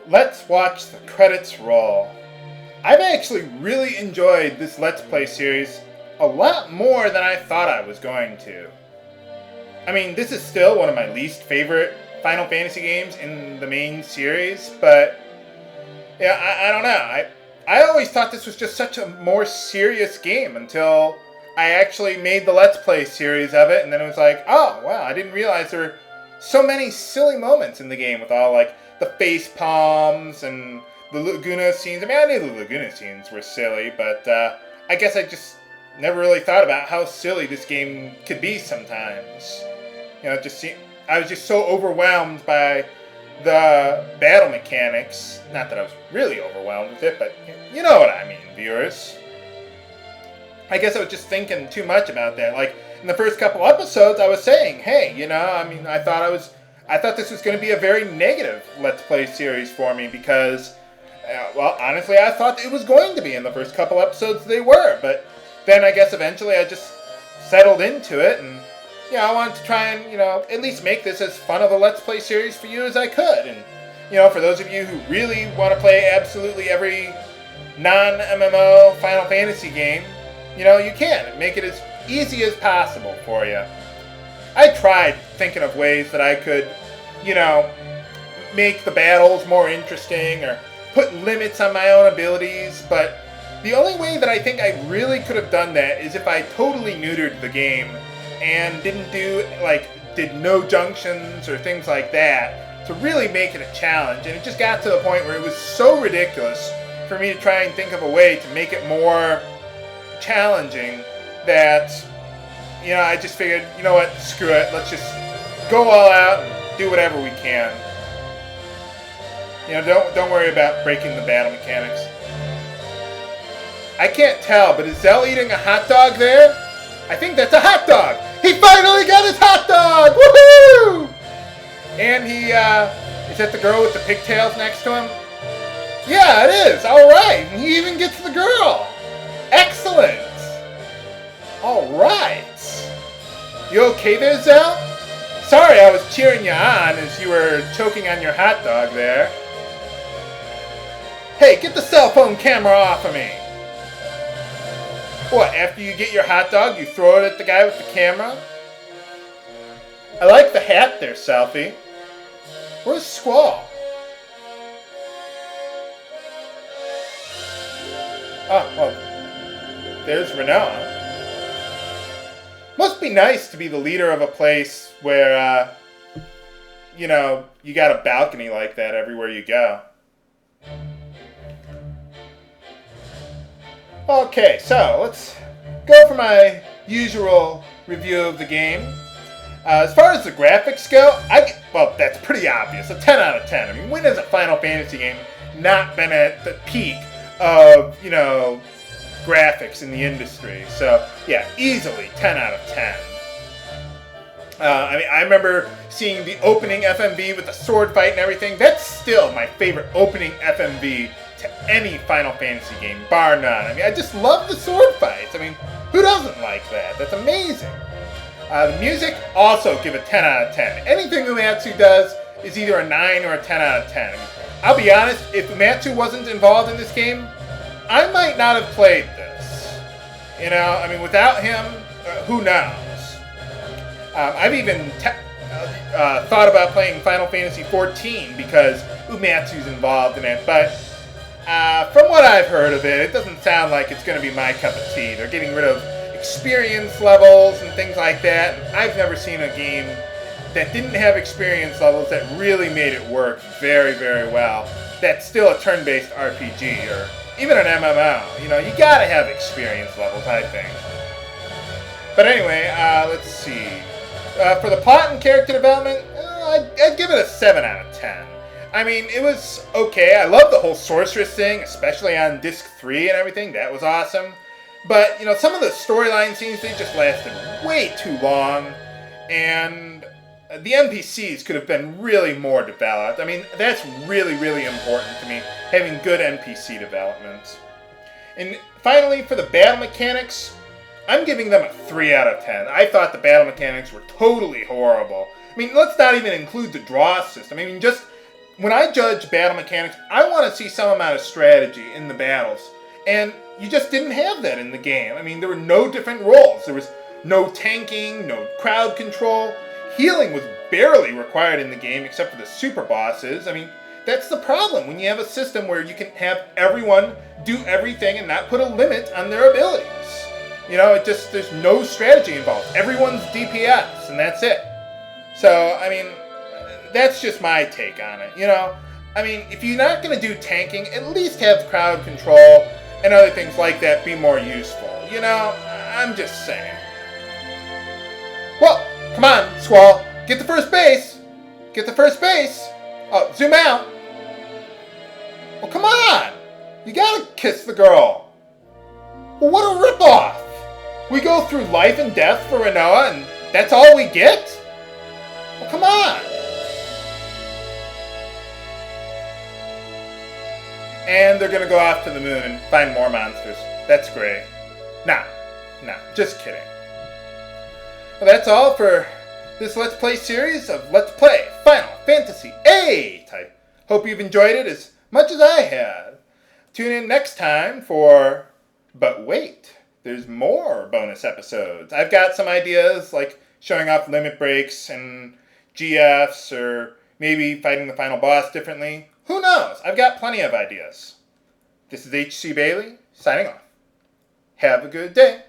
let's watch the credits roll. I've actually really enjoyed this Let's Play series a lot more than I thought I was going to. I mean, this is still one of my least favorite Final Fantasy games in the main series, but yeah, I don't know. I always thought this was just such a more serious game until I actually made the Let's Play series of it, and then it was like, oh, wow, I didn't realize there were so many silly moments in the game with all, like, the face palms and the Laguna scenes. I mean, I knew the Laguna scenes were silly, but I guess I just never really thought about how silly this game could be sometimes. You know, I was just so overwhelmed by the battle mechanics. Not that I was really overwhelmed with it, but you know what I mean, viewers. I guess I was just thinking too much about that. Like, in the first couple episodes, I was saying, hey, you know, I mean, I thought this was going to be a very negative Let's Play series for me because, well, honestly, I thought it was going to be in the first couple episodes they were, but then I guess eventually I just settled into it, and, you know, I wanted to try and, you know, at least make this as fun of a Let's Play series for you as I could, and, you know, for those of you who really want to play absolutely every non-MMO Final Fantasy game, you know, you can. Make it as easy as possible for you. I tried thinking of ways that I could, you know, make the battles more interesting or put limits on my own abilities, but the only way that I think I really could have done that is if I totally neutered the game and did no junctions or things like that to really make it a challenge. And it just got to the point where it was so ridiculous for me to try and think of a way to make it more challenging that, you know, I just figured, you know what, screw it, let's just go all out and do whatever we can. You know, don't worry about breaking the battle mechanics. I can't tell, but is Zell eating a hot dog there? I think that's a hot dog! He finally got his hot dog! Woohoo! And he, is that the girl with the pigtails next to him? Yeah, it is! Alright! And he even gets the girl! Excellent! Alright! You okay there, Zell? Sorry, I was cheering you on as you were choking on your hot dog there. Hey, get the cell phone camera off of me! What, after you get your hot dog, you throw it at the guy with the camera? I like the hat there, Selfie. Where's Squall? Oh, well, there's Renoa. Must be nice to be the leader of a place where, you know, you got a balcony like that everywhere you go. Okay, so let's go for my usual review of the game. As far as the graphics go, well, that's pretty obvious. A 10 out of 10. I mean, when has a Final Fantasy game not been at the peak of, you know, graphics in the industry? So, yeah, easily 10 out of 10. I mean, I remember seeing the opening FMV with the sword fight and everything. That's still my favorite opening FMV to any Final Fantasy game, bar none. I mean, I just love the sword fights. I mean, who doesn't like that? That's amazing. The music, also give a 10 out of 10. Anything Uematsu does is either a 9 or a 10 out of 10. I mean, I'll be honest, if Uematsu wasn't involved in this game, I might not have played this. You know, I mean, without him, who knows? I've even thought about playing Final Fantasy XIV because Uematsu's involved in it, but from what I've heard of it, it doesn't sound like it's going to be my cup of tea. They're getting rid of experience levels and things like that. And I've never seen a game that didn't have experience levels that really made it work very, very well. That's still a turn-based RPG or even an MMO. You know, you gotta have experience levels, I think. But anyway, let's see. For the plot and character development, I'd give it a 7 out of 10. I mean, it was okay. I love the whole sorceress thing, especially on disc 3 and everything. That was awesome. But, you know, some of the storyline scenes, they just lasted way too long. And the NPCs could have been really more developed. I mean, that's really, really important to me, having good NPC development. And finally, for the battle mechanics, I'm giving them a 3 out of 10. I thought the battle mechanics were totally horrible. I mean, let's not even include the draw system. I mean, just when I judge battle mechanics, I want to see some amount of strategy in the battles. And you just didn't have that in the game. I mean, there were no different roles. There was no tanking, no crowd control. Healing was barely required in the game except for the super bosses. I mean, that's the problem when you have a system where you can have everyone do everything and not put a limit on their abilities. You know, there's no strategy involved. Everyone's DPS, and that's it. So, I mean, that's just my take on it, you know? I mean, if you're not going to do tanking, at least have crowd control and other things like that be more useful, you know? I'm just saying. Well, come on, Squall. Get to first base. Get to first base. Oh, zoom out. Well, come on. You gotta kiss the girl. Well, what a ripoff. We go through life and death for Rinoa, and that's all we get? Well, come on. And they're gonna go off to the moon and find more monsters. That's great. Nah, just kidding. Well, that's all for this Let's Play series of Let's Play Final Fantasy VIII. I hope you've enjoyed it as much as I have. Tune in next time for... But wait, there's more bonus episodes. I've got some ideas like showing off limit breaks and GFs or maybe fighting the final boss differently. Who knows? I've got plenty of ideas. This is HC Bailey, signing off. Have a good day.